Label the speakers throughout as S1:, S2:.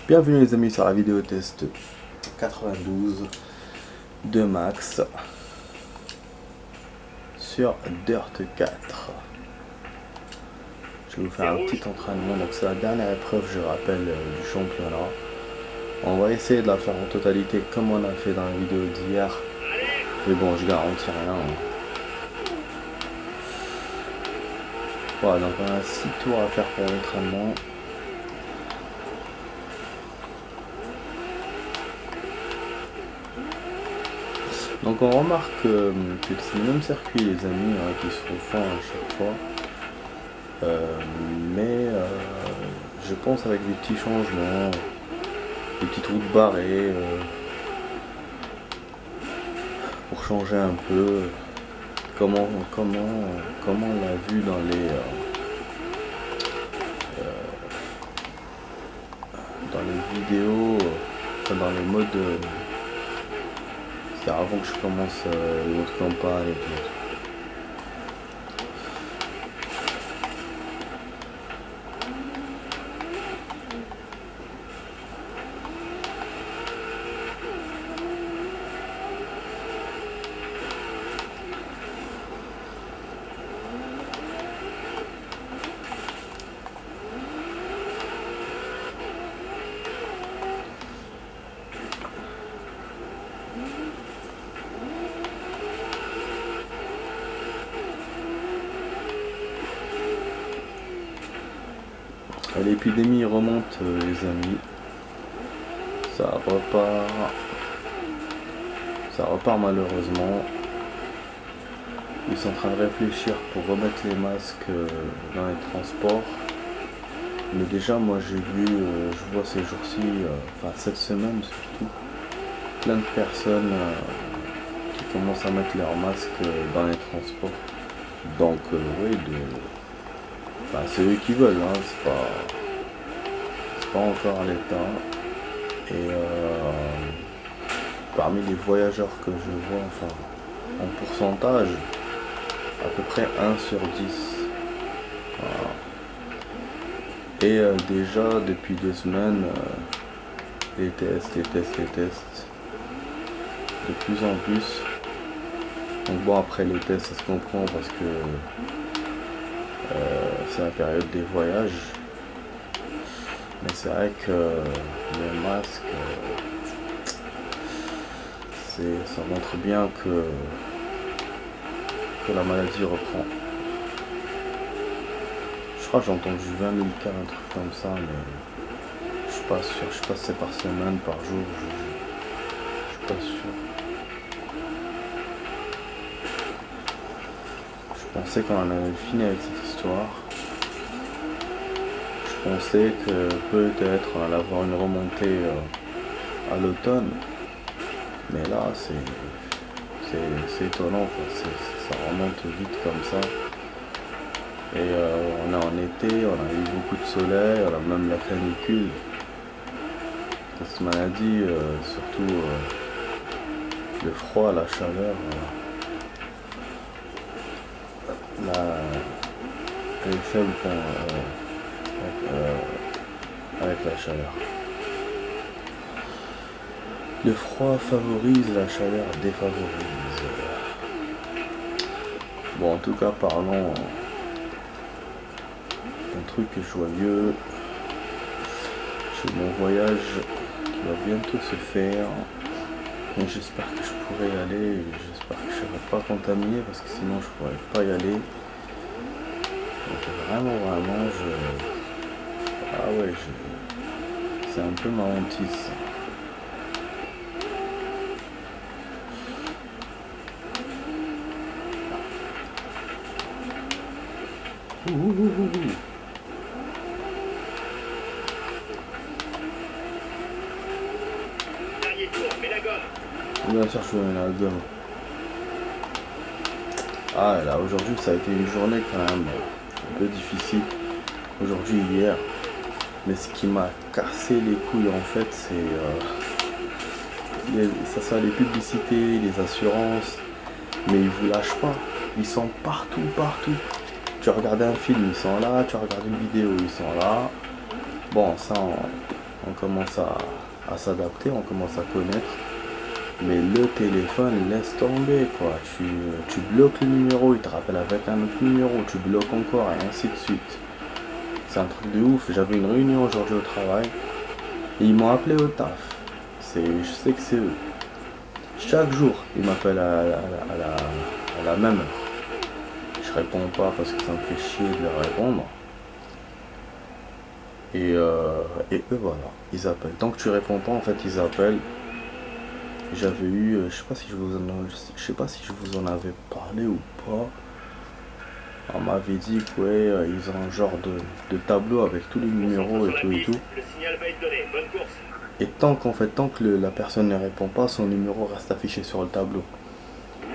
S1: Bienvenue les amis sur la vidéo test 92 de Max sur Dirt 4. Je vais vous faire un petit entraînement, donc c'est la dernière épreuve, je rappelle, du championnat. On va essayer de la faire en totalité comme on a fait dans la vidéo d'hier. Mais bon, je garantis rien. Voilà, donc on a 6 tours à faire pour l'entraînement. Donc on remarque que c'est le même circuit les amis, hein, qui se refont à chaque fois. Mais je pense avec des petits changements, des petites routes barrées, pour changer un peu comment on l'a vu dans les vidéos, enfin dans les modes, c'est avant que je commence l'autre campagne et tout. L'épidémie remonte les amis, ça repart malheureusement. Ils sont en train de réfléchir pour remettre les masques dans les transports. Mais déjà moi j'ai vu, je vois ces jours-ci, enfin cette semaine surtout, plein de personnes qui commencent à mettre leurs masques dans les transports. Donc oui, enfin, c'est eux qui veulent, hein, c'est pas encore à l'état. Et parmi les voyageurs que je vois, enfin en pourcentage, à peu près 1 sur 10. Voilà. Et déjà depuis 2 semaines, les tests, de plus en plus. Donc bon, après les tests ça se comprend parce que c'est la période des voyages. Mais c'est vrai que les masques, ça montre bien que la maladie reprend. Je crois que j'ai entendu 20 000 cas, un truc comme ça, mais je suis pas sûr. Je sais pas si c'est par semaine, par jour, je suis pas sûr. Je pensais qu'on en avait fini avec cette histoire. Je pensais que peut-être on allait avoir une remontée à l'automne. Mais là, c'est étonnant, quoi. Ça remonte vite comme ça. Et on est en été, on a eu beaucoup de soleil, on a même la canicule. Cette maladie, surtout le froid, la chaleur, elle est faible avec la chaleur. Le froid favorise, la chaleur défavorise. Bon, en tout cas, parlons d'un truc joyeux. J'ai mon voyage qui va bientôt se faire. Donc j'espère que je pourrai y aller. J'espère que je ne serai pas contaminé parce que sinon je pourrais pas y aller. Donc vraiment, ah ouais, c'est un peu ma hantise. Bien sûr, je vais la gomme. Ah là, aujourd'hui ça a été une journée quand même un peu difficile. Aujourd'hui, hier. Mais ce qui m'a cassé les couilles en fait, c'est ça les publicités, les assurances. Mais ils vous lâchent pas. Ils sont partout. Tu regardes un film, ils sont là. Tu regardes une vidéo, ils sont là. Bon, ça, on commence à s'adapter, on commence à connaître. Mais le téléphone, laisse tomber quoi. Tu bloques le numéro, il te rappelle avec un autre numéro, tu bloques encore et ainsi de suite. C'est un truc de ouf. J'avais une réunion aujourd'hui au travail et ils m'ont appelé au taf. Je sais que c'est eux. Chaque jour, ils m'appellent à la même heure. Je réponds pas parce que ça me fait chier de leur répondre. Et eux voilà, ils appellent. Tant que tu réponds pas, en fait, ils appellent. J'avais eu, je sais pas si je vous en avais parlé ou pas. On m'avait dit que ouais, ils ont un genre de tableau avec tous les numéros et tout et tout. Et tant que la personne ne répond pas, son numéro reste affiché sur le tableau.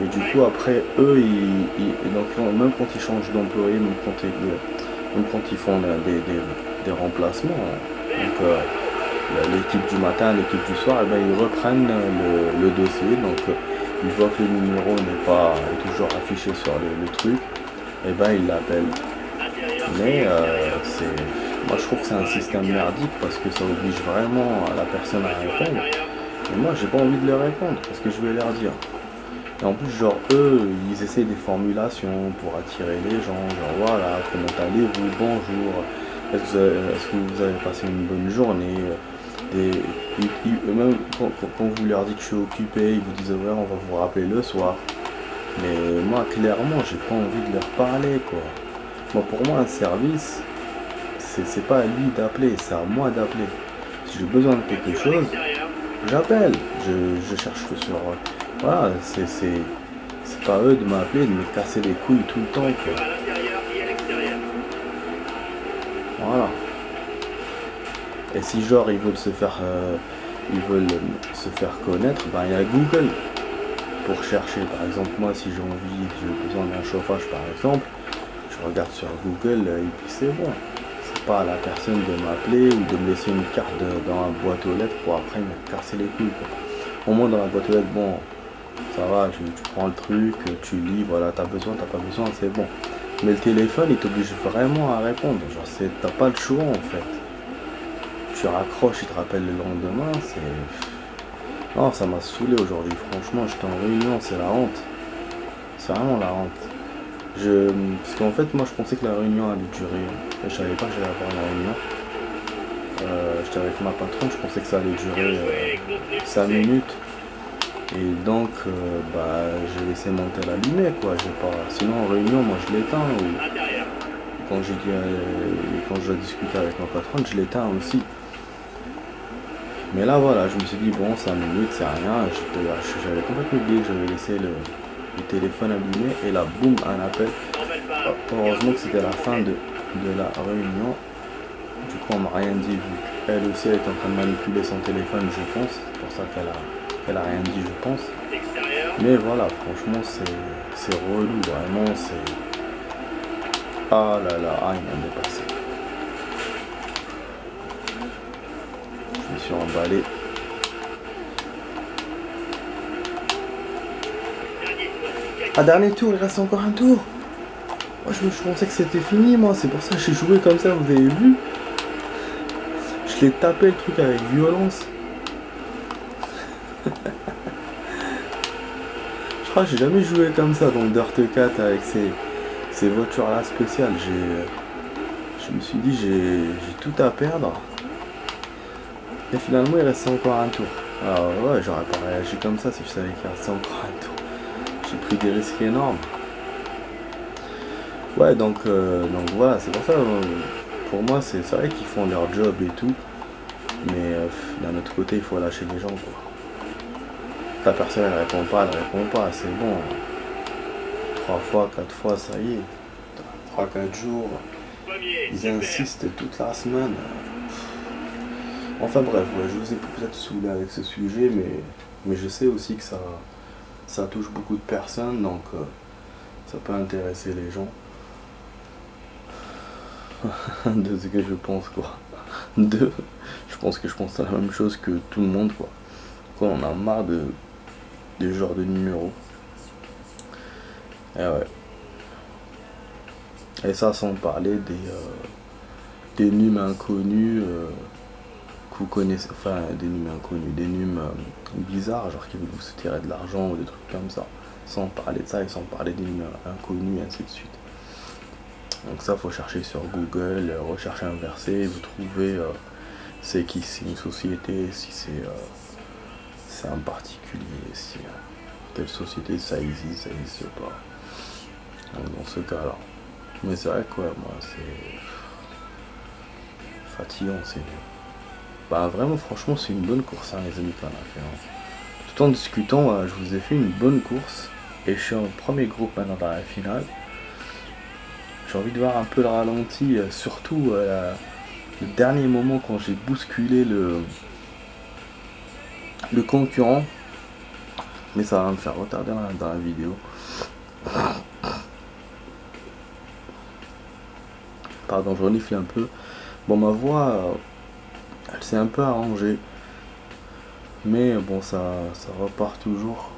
S1: Et du coup après eux, donc, même quand ils changent d'employé, même quand ils font des remplacements, donc l'équipe du matin, l'équipe du soir, et ben, ils reprennent le dossier. Donc ils voient que le numéro est toujours affiché sur le truc, et ben ils l'appellent. Mais moi je trouve que c'est un système merdique parce que ça oblige vraiment la personne à répondre. Et moi j'ai pas envie de leur répondre parce que je vais leur dire. Et en plus genre eux ils essayent des formulations pour attirer les gens, genre voilà, comment allez-vous, bonjour, est-ce que vous avez passé une bonne journée. Même quand vous leur dites que je suis occupé, ils vous disent ouais on va vous rappeler le soir. Mais moi clairement j'ai pas envie de leur parler quoi. Moi pour moi un service, c'est pas à lui d'appeler, c'est à moi d'appeler. Si j'ai besoin de quelque chose, j'appelle. Je cherche sur. Voilà, c'est pas eux de m'appeler, de me casser les couilles tout le temps quoi. Voilà. Et si genre ils veulent se faire connaître, ben il y a Google pour chercher. Par exemple moi si j'ai besoin d'un chauffage par exemple, je regarde sur Google et puis c'est bon. C'est pas à la personne de m'appeler ou de me laisser une carte dans la boîte aux lettres pour après me casser les couilles quoi. Au moins dans la boîte aux lettres, bon, ça va, tu prends le truc, tu lis, voilà, t'as besoin, t'as pas besoin, c'est bon. Mais le téléphone il t'oblige vraiment à répondre, genre t'as pas le choix en fait. Tu raccroches, il te rappelle le lendemain, c'est... Non, ça m'a saoulé aujourd'hui, franchement, j'étais en réunion, c'est la honte. C'est vraiment la honte. Parce qu'en fait, moi, je pensais que la réunion allait durer. Je savais pas que j'allais avoir une réunion. J'étais avec ma patronne, je pensais que ça allait durer 5 minutes. Et donc, j'ai laissé mon tel allumé, quoi. Sinon, en réunion, moi, je l'éteins. Quand je dois discuter avec ma patronne, je l'éteins aussi. Mais là, voilà, je me suis dit, bon, 5 minutes, c'est rien. J'avais complètement oublié que j'avais laissé le téléphone allumé. Et là, boum, un appel. Heureusement que c'était la fin de la réunion. Du coup, on m'a rien dit, vu qu'elle aussi, elle est en train de manipuler son téléphone, je pense. C'est pour ça qu'elle a rien dit, je pense. Mais voilà, franchement, c'est relou, vraiment, c'est... Ah là là, il m'a dépassé. Je me suis emballé. Ah, dernier tour, il reste encore un tour. Moi, je pensais que c'était fini, moi. C'est pour ça que j'ai joué comme ça, vous avez vu. Je l'ai tapé le truc avec violence. Je crois que j'ai jamais joué comme ça dans Dirt 4 avec ces voitures-là spéciales. Je me suis dit, j'ai tout à perdre. Et finalement, il restait encore un tour. Alors ouais, j'aurais pas réagi comme ça si je savais qu'il restait encore un tour. J'ai pris des risques énormes. Ouais, donc voilà, c'est pour ça, pour moi, c'est vrai qu'ils font leur job et tout. Mais d'un autre côté, il faut lâcher les gens, quoi. Ta personne, elle répond pas, c'est bon. 3 fois, 4 fois, ça y est. 3-4 jours. Ils insistent toute la semaine. Enfin bref, ouais, je vous ai peut-être saoulé avec ce sujet, mais je sais aussi que ça touche beaucoup de personnes, donc ça peut intéresser les gens. De ce que je pense, quoi. Je pense à la même chose que tout le monde, quoi. On a marre de genre de numéros. Et ouais. Et ça sans parler des nuls inconnus que vous connaissez, enfin des numes inconnus, des numes bizarres, genre qui veulent vous soutirer de l'argent ou des trucs comme ça, sans parler de ça et sans parler des numes inconnus, et ainsi de suite. Donc ça, faut chercher sur Google, rechercher un verset, vous trouvez c'est qui, c'est une société, si c'est un particulier, si telle société ça existe pas. Donc dans ce cas-là. Mais c'est vrai que ouais, moi c'est fatigant, c'est. Bah vraiment franchement c'est une bonne course hein, les amis qu'on a fait. Hein. Tout en discutant, je vous ai fait une bonne course et je suis en premier groupe maintenant dans la finale. J'ai envie de voir un peu le ralenti, surtout le dernier moment quand j'ai bousculé le concurrent. Mais ça va me faire retarder dans la vidéo. Pardon, je renifle un peu. Bon, ma voix, elle s'est un peu arrangée. Mais bon, ça repart toujours.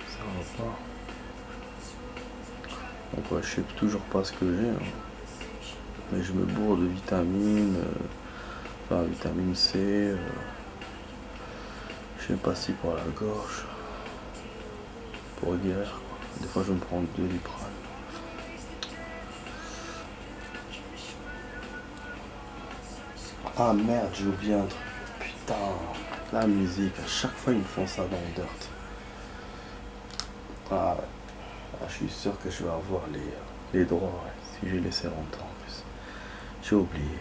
S1: Ça repart. Donc ouais, je sais toujours pas ce que j'ai. Hein. Mais je me bourre de vitamines. Enfin, vitamine C. Je sais pas si pour la gorge. Pour guérir. Quoi. Des fois, je me prends 2 Doliprane. Ah merde, j'ai oublié un truc. Putain, la musique, à chaque fois ils me font ça dans Dirt. Ah ouais. Ah, je suis sûr que je vais avoir les droits, ouais, si j'ai laissé longtemps en plus. J'ai oublié.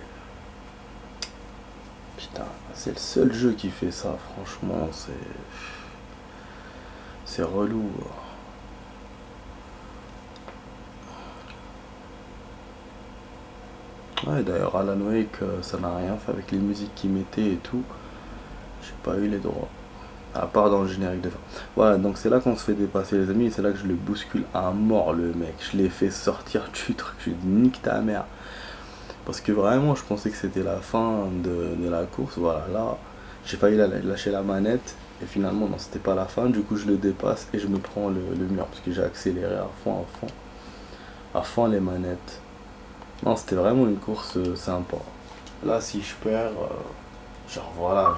S1: Putain, c'est le seul jeu qui fait ça, franchement, c'est relou. Ouais, d'ailleurs, Alan Wake, ça n'a rien fait avec les musiques qu'il mettait et tout. J'ai pas eu les droits. À part dans le générique de fin. Voilà, donc c'est là qu'on se fait dépasser les amis. Et c'est là que je le bouscule à mort le mec. Je l'ai fait sortir du truc. Je lui ai dit nique ta mère. Parce que vraiment je pensais que c'était la fin de la course. Voilà, là j'ai failli lâcher la manette. Et finalement non, c'était pas la fin. Du coup je le dépasse et je me prends le mur. Parce que j'ai accéléré à fond. À fond les manettes. Non, c'était vraiment une course sympa. Là si je perds, genre voilà.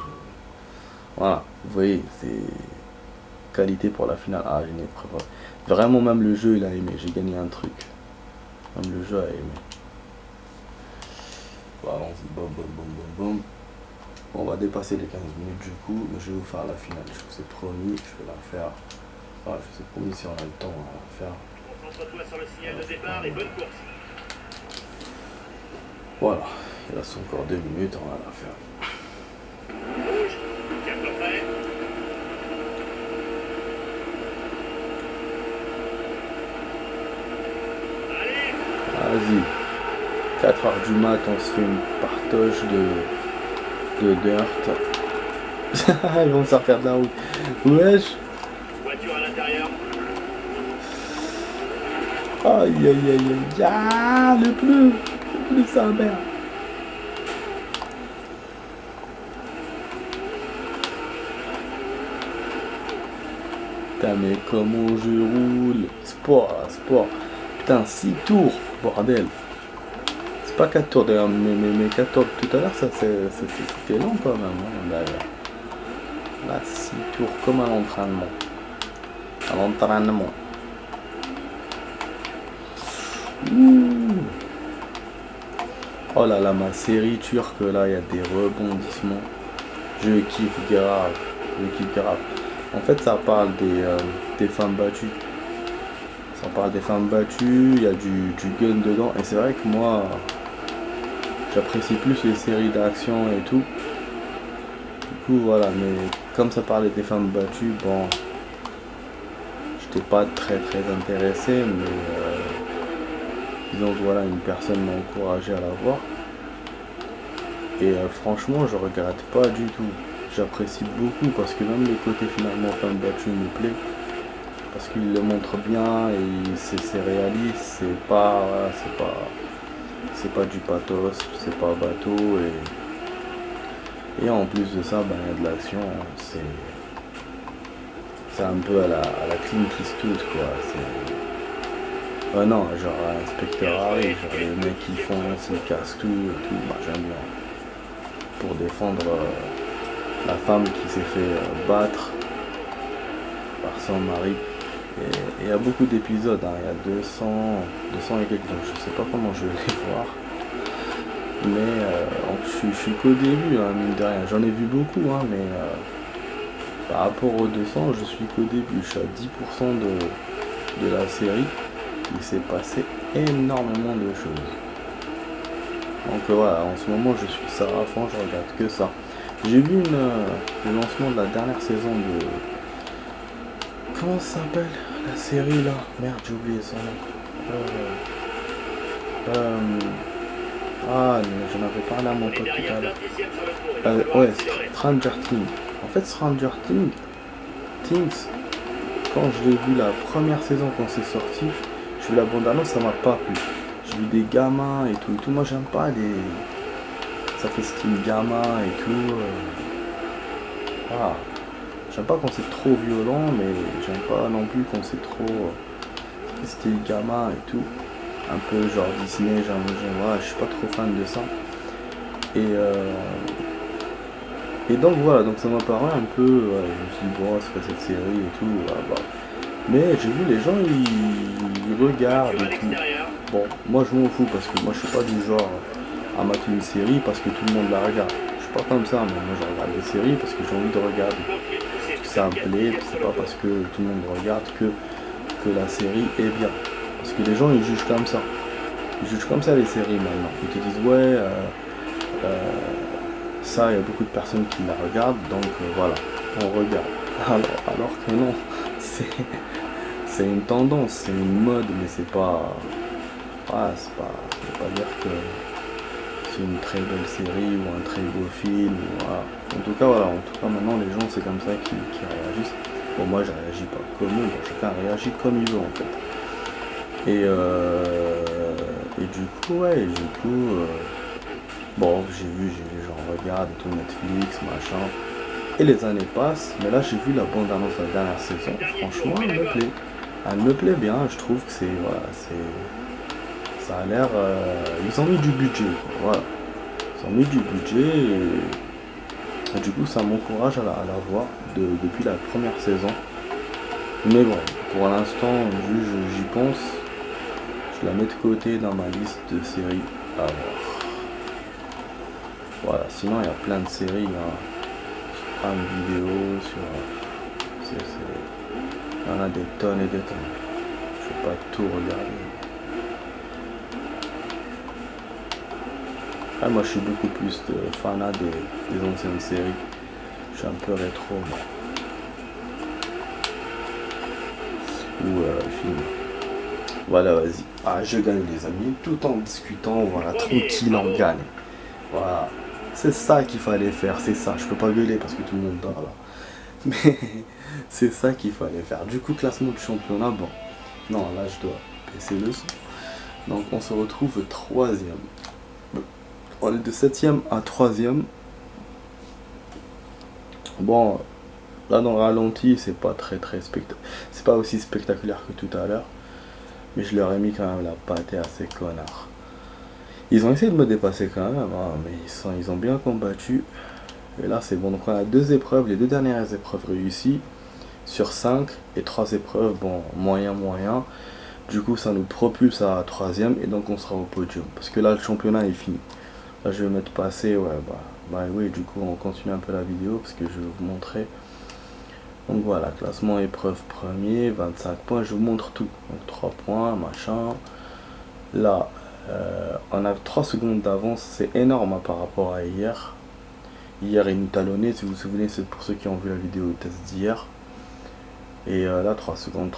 S1: Voilà, vous voyez, c'est qualité pour la finale. Ah, j'ai une épreuve. Vraiment, même le jeu, il a aimé. J'ai gagné un truc. Même le jeu a aimé. Bon, allons-y, boum, boum, boum, boum, boum. Bon, on va dépasser les 15 minutes du coup. Mais je vais vous faire la finale. Je vous ai promis, je vais la faire. Enfin, je vous ai promis si on a le temps, on va la faire.
S2: Concentre-toi sur le signal de départ et bonne course.
S1: Voilà, il reste encore 2 minutes, on va la faire.
S2: Rouge, 4 prêts. Allez,
S1: Vas-y. 4h du mat, on se fait une partoche de dirt. Ils vont sortir de la route. Wesh.
S2: voiture à l'intérieur.
S1: Aïe aïe aïe aïe. Ah, le pneu. Le pneu, ça merde. Putain, mais comment je roule. Sport, là, sport. Putain, 6 tours, bordel. C'est pas 4 tours d'ailleurs, mais 4 tours tout à l'heure, ça c'était long quand même, hein, d'ailleurs. Là, 6 tours comme à l'entraînement. À l'entraînement. Ouh. Oh là là, ma série turque, là, il y a des rebondissements. Je kiffe grave. Je kiffe grave. En fait, ça parle des femmes battues. Ça parle des femmes battues, il y a du gun dedans. Et c'est vrai que moi, j'apprécie plus les séries d'action et tout. Du coup, voilà. Mais comme ça parlait des femmes battues, bon, j'étais pas très intéressé. Mais disons que voilà, une personne m'a encouragé à la voir. Et franchement, je regrette pas du tout. J'apprécie beaucoup parce que même le côté finalement femme battue me plaît. Parce qu'il le montre bien et c'est réaliste, c'est pas du pathos, c'est pas bateau et en plus de ça, ben, il y a de l'action, c'est un peu à la Clint Eastwood quoi. Non, genre Inspecteur Harry, genre les mecs qui font, ils cassent tout et tout, moi j'aime bien. pour défendre la femme qui s'est fait battre par son mari. Et il y a beaucoup d'épisodes, hein. Il y a 200 et quelques, donc je sais pas comment je vais les voir. Mais je suis qu'au début, hein, mine de rien. J'en ai vu beaucoup, hein, mais par rapport aux 200, je suis qu'au début. Je suis à 10% de la série. Il s'est passé énormément de choses. Donc voilà, en ce moment je suis ça à fond, je regarde que ça. J'ai vu le lancement de la dernière saison de... Comment ça s'appelle la série là? Merde, j'ai oublié son nom. J'en avais parlé à mon pote tout à l'heure. Ouais, Stranger Things. En fait, Stranger Things, quand je l'ai vu la première saison quand c'est sorti, j'ai vu la bande-annonce, ça m'a pas plu. J'ai vu des gamins et tout. Moi, j'aime pas les... Ça fait style gamin et tout. Voilà. J'aime pas quand c'est trop violent, mais j'aime pas non plus quand c'est trop style gamin et tout. Un peu genre Disney, voilà, je suis pas trop fan de ça. Et donc voilà, donc ça m'a paru un peu, je me suis dit bon, c'est pas cette série et tout, voilà. Mais j'ai vu les gens, ils regardent et tout. Bon, moi je m'en fous parce que moi je suis pas du genre à mater une série parce que tout le monde la regarde. Je suis pas comme ça, mais moi je regarde des séries parce que j'ai envie de regarder. Parce que ça me plaît, c'est pas parce que tout le monde regarde que la série est bien. Parce que les gens ils jugent comme ça. Ils jugent comme ça les séries maintenant. Ils te disent ouais, ça il y a beaucoup de personnes qui la regardent, donc voilà, on regarde. Alors que non, c'est une tendance, c'est une mode, mais c'est pas... Ah, ça veut pas dire que c'est une très belle série ou un très beau film. Voilà. En tout cas, voilà, maintenant les gens c'est comme ça qui réagissent. Bon, moi je réagis pas comme eux, bon, chacun réagit comme il veut en fait. Et du coup, bon, j'ai vu, les gens regardent tout Netflix, machin. Et les années passent, mais là j'ai vu la bande-annonce de la dernière saison. Franchement, elle me plaît. Elle me plaît bien, je trouve que c'est... Voilà, ça a l'air... ils ont mis du budget, quoi, voilà. Ils ont mis du budget et du coup ça m'encourage à la voir depuis la première saison. Mais bon, pour l'instant, vu que j'y pense, je la mets de côté dans ma liste de séries à voir. Voilà, sinon il y a plein de séries, hein. Prime Vidéo, il y en a des tonnes et des tonnes. Je vais pas tout regarder. Ah, moi je suis beaucoup plus de fanat des anciennes séries. Je suis un peu rétro. Ou film. Voilà, vas-y. Ah, je gagne les amis. Tout en discutant, voilà, tranquille, on gagne. Voilà. C'est ça qu'il fallait faire, c'est ça. Je peux pas gueuler parce que tout le monde dort là. Mais c'est ça qu'il fallait faire. Du coup, classement du championnat, bon. Non, là je dois baisser le son. Donc on se retrouve 3ème. On est de 7ème à 3ème. Bon, là dans le ralenti, c'est pas c'est pas aussi spectaculaire que tout à l'heure. Mais je leur ai mis quand même la pâtée à ces connards. Ils ont essayé de me dépasser quand même, hein, mais ils ont bien combattu. Et là c'est bon, donc on a 2 épreuves, les 2 dernières épreuves réussies sur 5 et 3 épreuves, bon, moyen. Du coup ça nous propulse à 3ème et donc on sera au podium. Parce que là le championnat est fini. Là je vais mettre passer, ouais, oui, du coup on continue un peu la vidéo parce que je vais vous montrer. Donc voilà, classement épreuve premier, 25 points, je vous montre tout. Donc 3 points, machin. Là, on a 3 secondes d'avance, c'est énorme hein, par rapport à hier. Hier il nous talonnait, si vous vous souvenez, c'est pour ceux qui ont vu la vidéo test d'hier. Et là 3 secondes,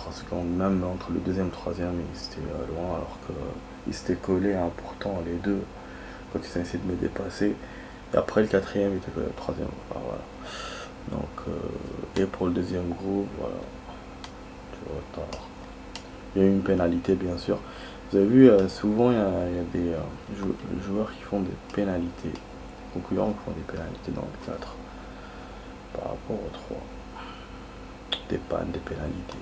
S1: même entre le 2ème et le 3ème, ils étaient loin alors qu'ils s'étaient collés hein, pourtant les deux quand ils ont essayé de me dépasser. Et après le 4ème, il était collé le 3ème. Enfin, voilà. Donc, et pour le 2ème groupe, voilà. Il y a eu une pénalité bien sûr. Vous avez vu, souvent il y a des joueurs qui font des pénalités, concurrents qui font des pénalités dans le 4 par rapport au 3. Des pannes, des pénalités.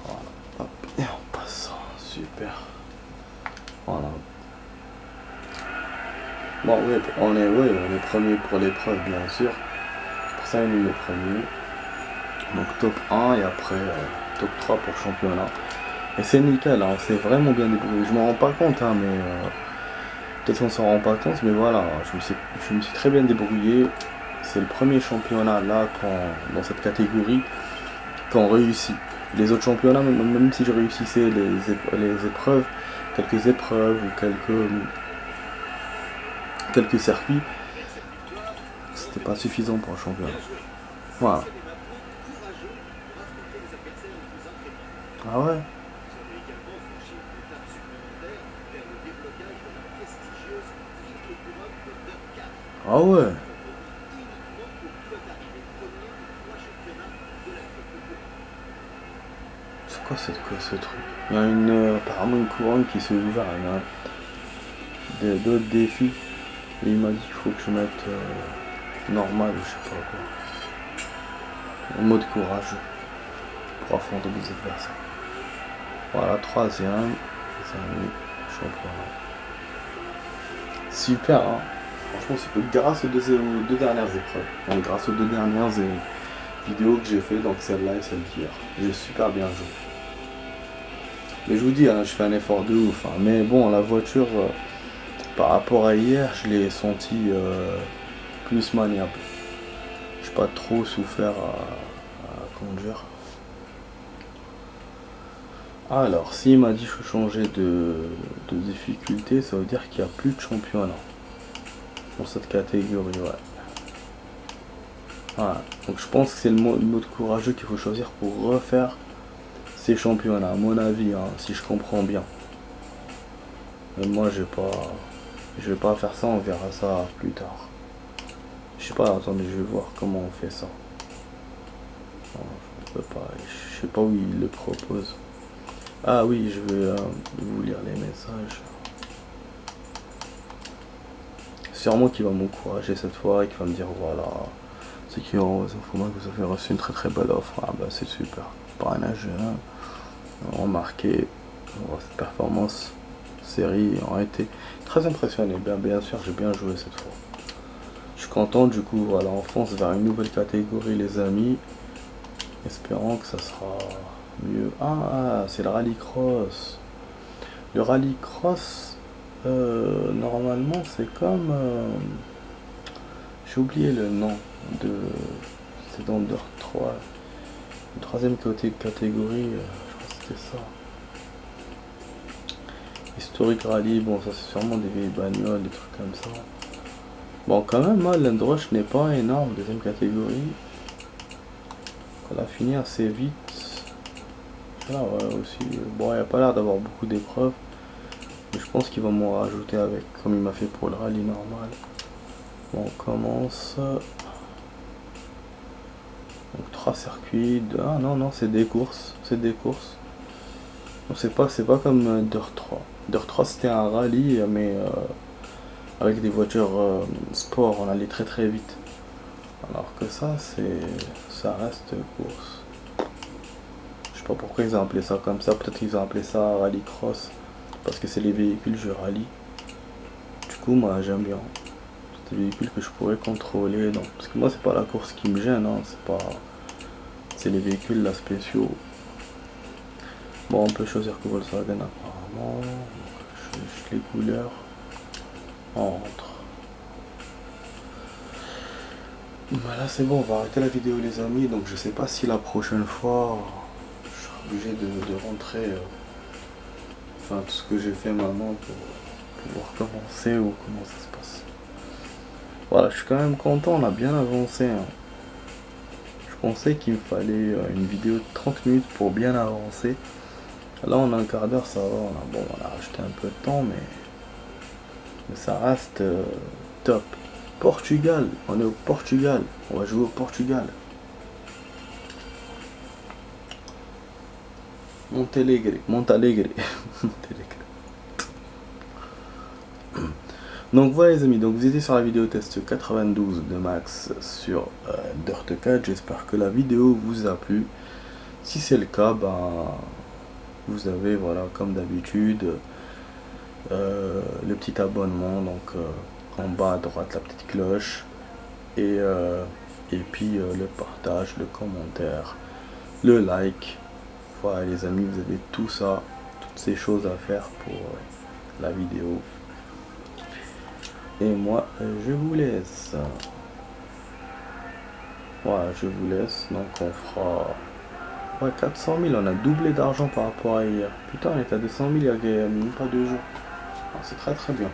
S1: Voilà. Hop. Et en passant, super. Voilà. Bon, oui, on est premier pour l'épreuve, bien sûr. Pour ça, on est le premier. Donc top 1 et après top 3 pour championnat. Et c'est nickel, hein, c'est vraiment bien débrouillé. Je m'en rends pas compte, hein, mais peut-être qu'on s'en rend pas compte, mais voilà, je me suis très bien débrouillé. C'est le premier championnat là dans cette catégorie qu'on réussit. Les autres championnats, même si je réussissais les épreuves, quelques épreuves ou quelques circuits, c'était pas suffisant pour un championnat. Voilà. Ah ouais. Ah ouais. C'est quoi ce truc? Il y a apparemment une couronne qui s'est ouverte. Il y a d'autres défis. Et il m'a dit qu'il faut que je mette normal ou je sais pas quoi. En mode courageux. Pour affronter des adversaires. Voilà, troisième. Championnat. Super, hein. Franchement, c'est grâce aux deux dernières épreuves. Donc, grâce aux deux dernières vidéos que j'ai fait, donc celle-là et celle d'hier. J'ai super bien joué. Mais je vous dis, hein, je fais un effort de ouf. Hein. Mais bon, la voiture, par rapport à hier, je l'ai senti plus maniable. Je n'ai pas trop souffert à conduire. Alors, s'il m'a dit que je changeais de difficulté, ça veut dire qu'il n'y a plus de championnat pour cette catégorie, ouais. Voilà. Donc je pense que c'est le mode courageux qu'il faut choisir pour refaire ces championnats, à mon avis, hein, si je comprends bien. Mais moi, je vais pas faire ça, on verra ça plus tard. Je sais pas, attendez, je vais voir comment on fait ça. Non, je peux pas, je sais pas où il le propose. Ah oui, je vais vous lire les messages. Sûrement qu'il va m'encourager cette fois et qu'il va me dire voilà, c'est qui en information que vous avez reçu une très très belle offre. Ah bah c'est super. Parrainage, remarqué cette performance série a été très impressionné. Bien sûr, j'ai bien joué cette fois. Je suis content, du coup, voilà, on fonce vers une nouvelle catégorie, les amis. Espérons que ça sera mieux. Ah, c'est le rallycross. Le rallycross, normalement, c'est comme. J'ai oublié le nom de. C'est dans Dirt 3. Le troisième catégorie, je crois que c'était ça. Historique rallye, bon, ça c'est sûrement des vieilles bagnoles, des trucs comme ça. Bon, quand même, l'endrush n'est pas énorme, deuxième catégorie. On a fini assez vite. Là, ouais, aussi. Bon, il n'y a pas l'air d'avoir beaucoup d'épreuves. Mais je pense qu'il va m'en rajouter avec, comme il m'a fait pour le rallye normal. Bon, on commence. Donc, 3 circuits. Ah non, c'est des courses. C'est des courses. C'est pas comme Dirt 3. Dirt 3, c'était un rallye, mais avec des voitures sport, on allait très très vite. Alors que ça reste course. Je sais pas pourquoi ils ont appelé ça comme ça. Peut-être qu'ils ont appelé ça rallycross parce que c'est les véhicules que je rallye. Du coup, moi j'aime bien. C'est des véhicules que je pourrais contrôler. Donc, parce que moi, c'est pas la course qui me gêne. Hein, c'est les véhicules là spéciaux. Bon, on peut choisir que Volkswagen apparemment. Je juste les couleurs. On rentre. Voilà, c'est bon, on va arrêter la vidéo les amis. Donc je sais pas si la prochaine fois je serai obligé de rentrer enfin tout ce que j'ai fait maintenant pour pouvoir commencer ou comment ça se passe. Voilà, je suis quand même content, on a bien avancé. Hein. Je pensais qu'il me fallait une vidéo de 30 minutes pour bien avancer. Là on a un quart d'heure, ça va, on a rajouté un peu de temps mais ça reste top. Portugal, on est au Portugal, on va jouer au Portugal. Montalegre. Donc voilà les amis, donc vous étiez sur la vidéo test 92 de Max sur Dirt 4, j'espère que la vidéo vous a plu. Si c'est le cas, vous avez voilà comme d'habitude le petit abonnement, donc en bas à droite la petite cloche et puis le partage, le commentaire, le like. Voilà les amis, vous avez tout ça, toutes ces choses à faire pour la vidéo. Et moi je vous laisse. Voilà, je vous laisse. Donc on fera 400 000, on a doublé d'argent par rapport à hier. Putain, on est à 200 000 il y a même pas 2 jours. Ah, c'est très bien.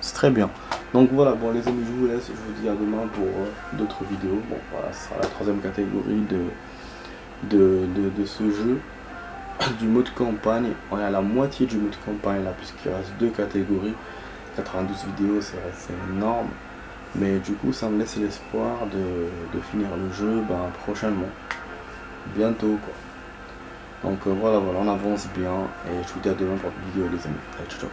S1: C'est très bien. Donc voilà, bon les amis, je vous laisse. Je vous dis à demain pour d'autres vidéos. Bon voilà, ce sera la troisième catégorie de ce jeu. Du mode campagne. On est à la moitié du mode campagne là, puisqu'il reste 2 catégories. 92 vidéos, c'est énorme. Mais du coup, ça me laisse l'espoir de finir le jeu prochainement. Bientôt quoi. Donc voilà, on avance bien. Et je vous dis à demain pour une vidéo les amis. Allez, ciao.